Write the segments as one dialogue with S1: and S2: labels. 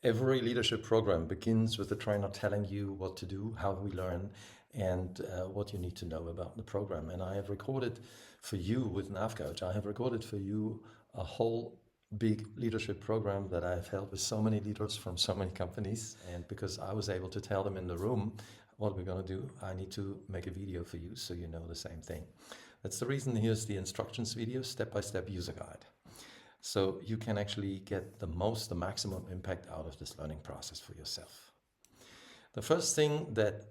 S1: Every leadership program begins with the trainer telling you what to do, how we learn, and what you need to know about the program. And I have recorded for you with NavCoach, I have recorded for you a whole big leadership program that I've held with so many leaders from so many companies. And because I was able to tell them in the room what we're going to do, I need to make a video for you so you know the same thing. That's the reason here's the instructions video, step-by-step user guide. So you can actually get the maximum impact out of this learning process for yourself. The first thing that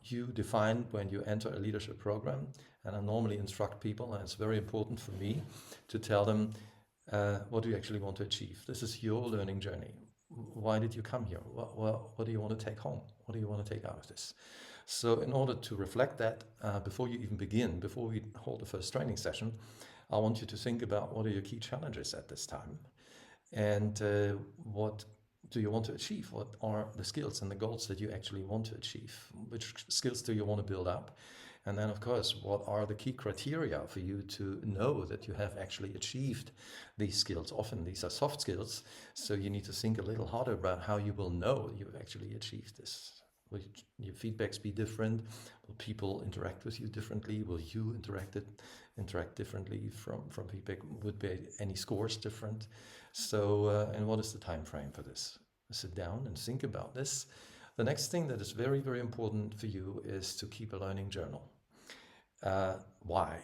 S1: you define when you enter a leadership program, and I normally instruct people, and it's very important for me to tell them what do you actually want to achieve. This is your learning journey. Why did you come here? What do you want to take home? What do you want to take out of this? So in order to reflect that, before you even begin, before we hold the first training session, I want you to think about what are your key challenges at this time, and what do you want to achieve? What are the skills and the goals that you actually want to achieve? Which skills do you want to build up? And then, of course, what are the key criteria for you to know that you have actually achieved these skills? Often these are soft skills, so you need to think a little harder about how you will know you've actually achieved this. Will your feedbacks be different? Will people interact with you differently? Will you interact differently from feedback? Would be any scores different? So, and what is the time frame for this? Sit down and think about this. The next thing that is very, very important for you is to keep a learning journal. Why?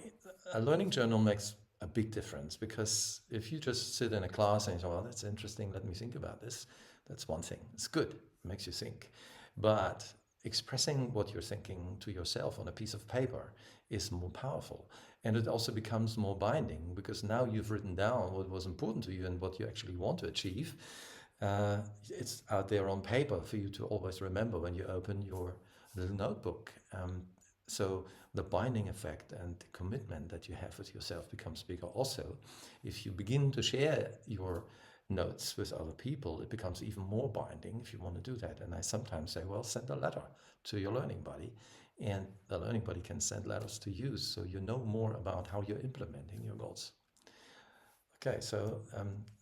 S1: A learning journal makes a big difference, because if you just sit in a class and say, well, that's interesting, let me think about this, that's one thing. It's good, it makes you think. But expressing what you're thinking to yourself on a piece of paper is more powerful. And it also becomes more binding, because now you've written down what was important to you and what you actually want to achieve. It's out there on paper for you to always remember when you open your little notebook. So the binding effect and the commitment that you have with yourself becomes bigger. Also, if you begin to share your notes with other people, it becomes even more binding if you want to do that. And I sometimes say, well, send a letter to your learning buddy, and the learning buddy can send letters to you, so you know more about how you're implementing your goals. Okay, so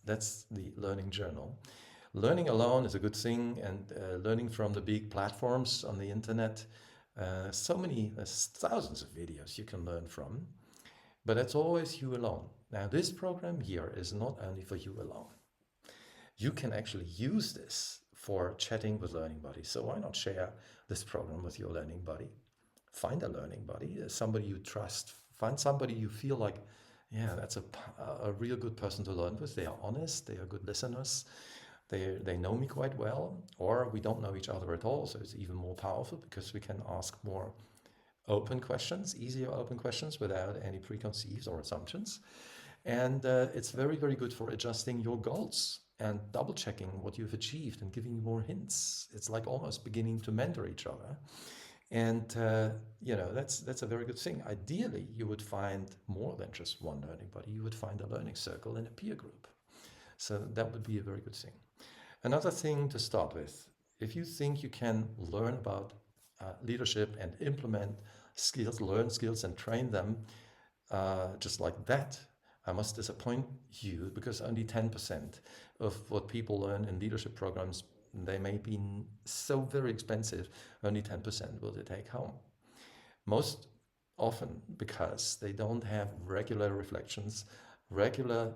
S1: that's the learning journal. Learning alone is a good thing, and learning from the big platforms on the internet, there's thousands of videos you can learn from, but it's always you alone. Now, this program here is not only for you alone. You can actually use this for chatting with learning buddies. So why not share this program with your learning buddy? Find a learning buddy, somebody you trust. Find somebody you feel like, yeah, that's a real good person to learn with. They are honest, they are good listeners, they know me quite well, or we don't know each other at all, so it's even more powerful because we can ask more open questions, easier open questions without any preconceived or assumptions. And it's very, very good for adjusting your goals and double checking what you've achieved and giving you more hints. It's like almost beginning to mentor each other. And that's a very good thing. Ideally, you would find more than just one learning buddy. You would find a learning circle and a peer group. So that would be a very good thing. Another thing to start with, if you think you can learn about leadership and implement skills, learn skills and train them just like that, I must disappoint you, because only 10% of what people learn in leadership programs, they may be so very expensive, only 10% will they take home. Most often because they don't have regular reflections, regular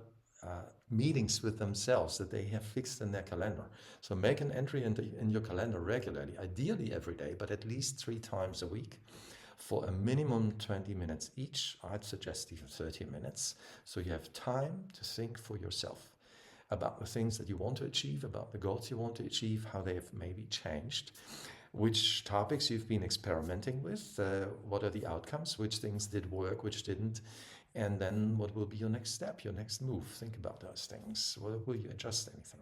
S1: meetings with themselves that they have fixed in their calendar. So make an entry in your calendar regularly, ideally every day, but at least 3 times a week, for a minimum 20 minutes each. I'd suggest even 30 minutes. So you have time to think for yourself about the things that you want to achieve, about the goals you want to achieve, how they have maybe changed, which topics you've been experimenting with, what are the outcomes, which things did work, which didn't, and then what will be your next step, your next move. Think about those things. Will you adjust anything?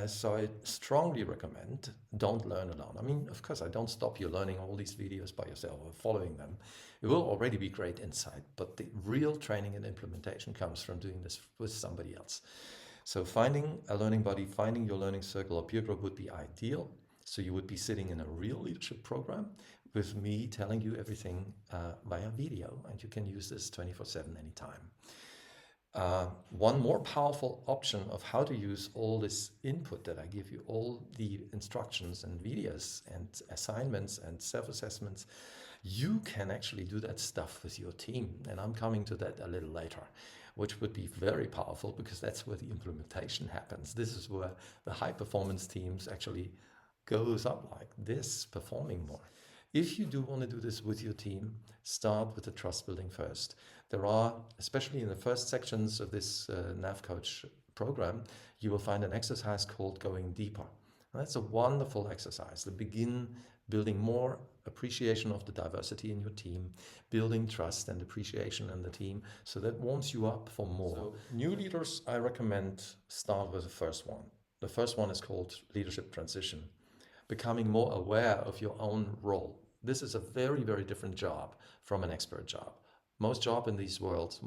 S1: So I strongly recommend don't learn alone. I mean, of course, I don't stop you learning all these videos by yourself or following them. It will already be great insight, but the real training and implementation comes from doing this with somebody else. So finding a learning buddy, finding your learning circle or peer group would be ideal. So you would be sitting in a real leadership program with me telling you everything via video, and you can use this 24/7 anytime. One more powerful option of how to use all this input that I give you, all the instructions and videos and assignments and self-assessments, you can actually do that stuff with your team. And I'm coming to that a little later, which would be very powerful because that's where the implementation happens. This is where the high performance teams actually goes up like this, performing more. If you do want to do this with your team, start with the trust building first. There are, especially in the first sections of this NavCoach program, you will find an exercise called Going Deeper. And that's a wonderful exercise to begin building more appreciation of the diversity in your team, building trust and appreciation in the team, so that warms you up for more. So, new leaders, I recommend start with the first one. The first one is called Leadership Transition, becoming more aware of your own role. This is a very, very different job from an expert job. Most jobs in these world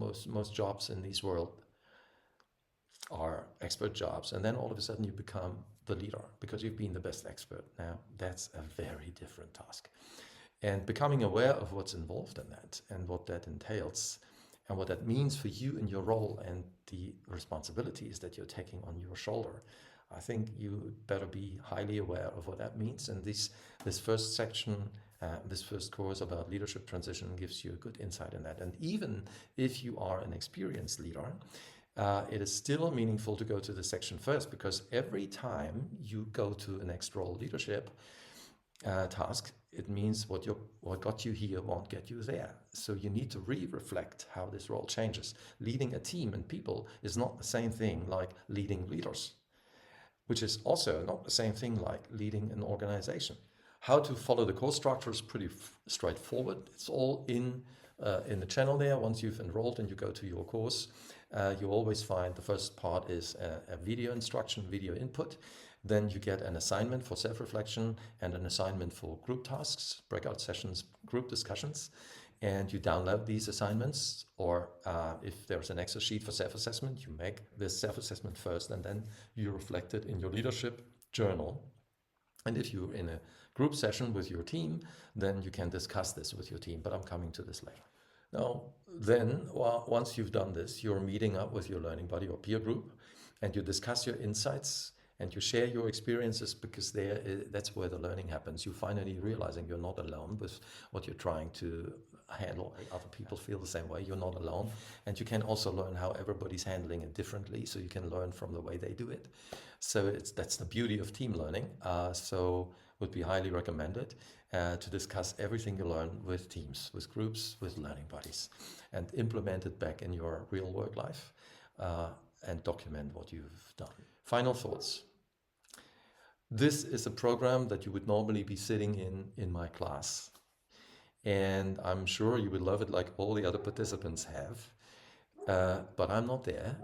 S1: are expert jobs, and then all of a sudden you become the leader because you've been the best expert. Now that's a very different task, and becoming aware of what's involved in that and what that entails and what that means for you in your role and the responsibilities that you're taking on your shoulder. I think you better be highly aware of what that means. And this first section, this first course about leadership transition gives you a good insight in that. And even if you are an experienced leader, it is still meaningful to go to the section first, because every time you go to a next role leadership task, it means what got you here won't get you there. So you need to reflect how this role changes. Leading a team and people is not the same thing like leading leaders, which is also not the same thing like leading an organization. How to follow the course structure is pretty straightforward. It's all in the channel there. Once you've enrolled and you go to your course, you always find the first part is a video instruction, video input. Then you get an assignment for self-reflection and an assignment for group tasks, breakout sessions, group discussions. And you download these assignments, or if there's an Excel sheet for self-assessment, you make this self-assessment first and then you reflect it in your leadership journal. And if you're in a group session with your team, then you can discuss this with your team, but I'm coming to this later. Now, then, once you've done this, you're meeting up with your learning buddy or peer group, and you discuss your insights and you share your experiences, because that's where the learning happens. You finally realizing you're not alone with what you're trying to handle. Other people feel the same way. You're not alone. And you can also learn how everybody's handling it differently, so you can learn from the way they do it. So that's the beauty of team learning. So would be highly recommended to discuss everything you learn with teams, with groups, with learning buddies, and implement it back in your real work life and document what you've done. Final thoughts. This is a program that you would normally be sitting in my class. And I'm sure you would love it like all the other participants have. But I'm not there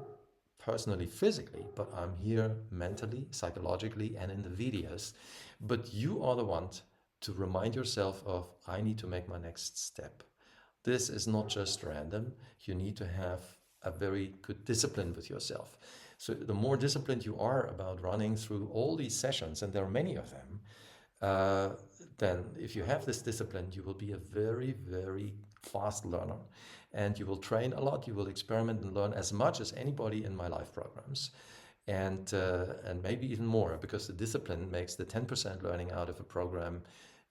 S1: personally, physically, but I'm here mentally, psychologically, and in the videos. But you are the one to remind yourself of, I need to make my next step. This is not just random. You need to have a very good discipline with yourself. So the more disciplined you are about running through all these sessions, and there are many of them, then if you have this discipline, you will be a very, very fast learner. And you will train a lot, you will experiment and learn as much as anybody in my live programs. And maybe even more, because the discipline makes the 10% learning out of a program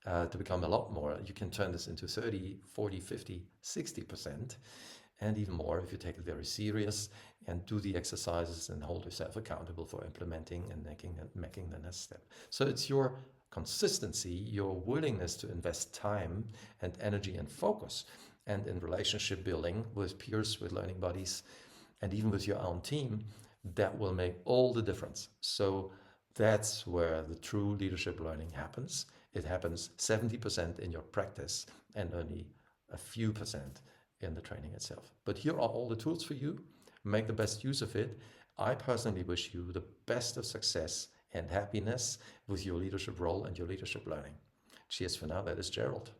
S1: to become a lot more. You can turn this into 30, 40, 50, 60%. And even more if you take it very serious and do the exercises and hold yourself accountable for implementing and making the next step. So it's your consistency, your willingness to invest time and energy and focus, and in relationship building with peers, with learning buddies, and even with your own team, that will make all the difference. So that's where the true leadership learning happens. It happens 70% in your practice and only a few percent in the training itself. But here are all the tools for you. Make the best use of it. I personally wish you the best of success and happiness with your leadership role and your leadership learning. Cheers for now. That is Gerald.